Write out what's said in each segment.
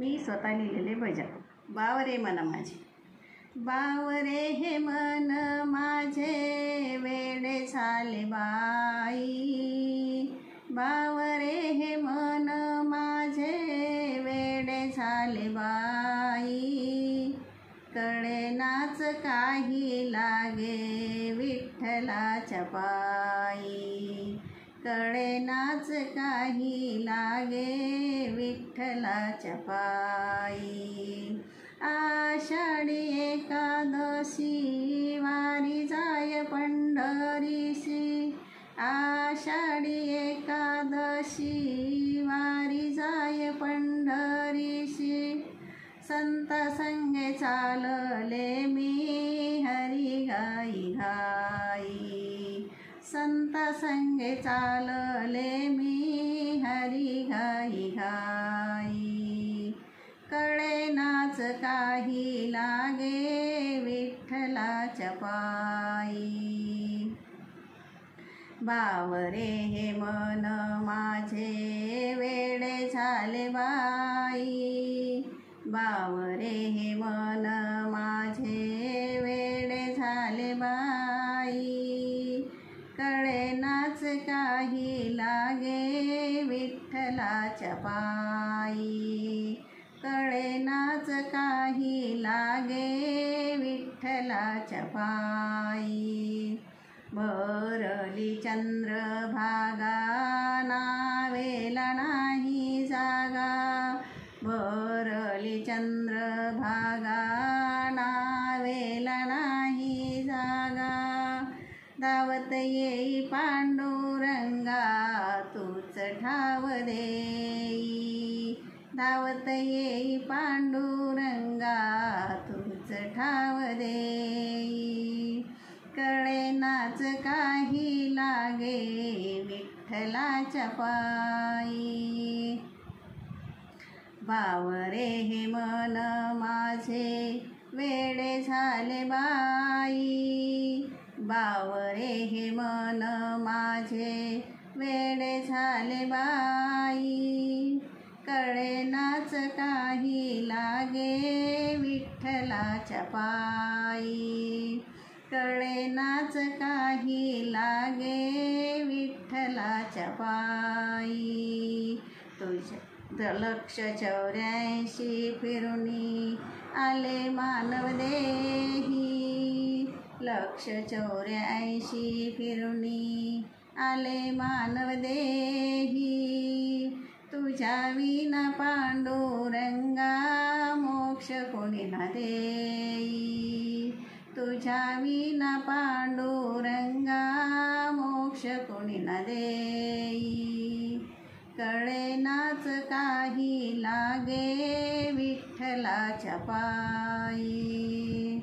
मी स्वतः लिहिलेले भजन. बावरे मन माझे. बावरे हे मन माझे वेडे झाले बाई. बावरे हे मन माझे वेडे झाले बाई. कळेनाच काही लागे विठ्ठलाच्या पायी. कळेनाच काही लागे विठ्ठलाच्या पायी. आषाढी एकादशी वारी जाय पंढरीसी. आषाढी एकादशी वारी जाय पंढरीसी. संत संगे चालले मी हरी घाई घाई. संत संगे चालले मी हरी घाई घाई. कळेनाच काही लागे विठ्ठलाच्या पायी. बावरे हे मन माझे वेडे झाले बाई. बावरे हे मन माझे वेडे झाले बाई. कळेनाच काही लागे विठ्ठलाच्या पायी. कळेनाच काही लागे विठ्ठलाच्या पायी. भरली चंद्रभागा नावेला नाही जागा. भरली चंद्रभागा नावेला नाही जागा. धावत येई पांडुरंगा तूच ठाव देई. धावत येई पांडुरंगा तूच ठाव देई. कळेनाच काही लागे विठ्ठलाच्या पायी. बावरे हे मन माझे वेडे झाले बाई. बावरे हे मन माझे वेडे झाले बाई. कळेनाच काही लागे विठ्ठलाच्या पायी. कळेनाच काही लागे विठ्ठलाच्या पायी. तुझ्या 184 फिरुनी आले मानव देही. 184 फिरुनी आले मानव देही. तुझ्या विना पांडुरंगा मोक्ष कोणी ना देई. तुझ्या विना पांडुरंगा मोक्ष कोणी ना देई. कळेनाच काही लागे विठ्ठलाच्या पायी.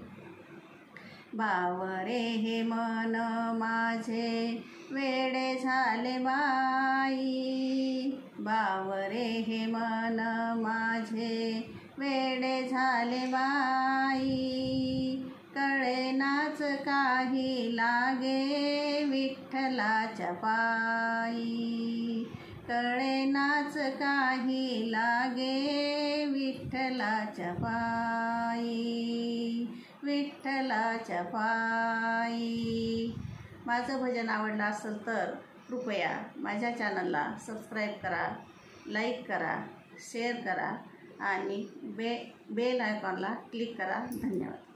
बावरे हे मन माझे वेडे झाले बाई. बावरे हे मन माझे वेडे झाले बाई. कळेनाच काही लागे विठ्ठलाच्या पायी. कळेनाच काही लागे विठ्ठलाच्या पायी. विठ्ठलाच्या पायी. माझं भजन आवडलं असेल तर कृपया माझ्या चॅनलला सबस्क्राईब करा, लाईक करा, शेअर करा आणि बेल आयकॉनला क्लिक करा. धन्यवाद.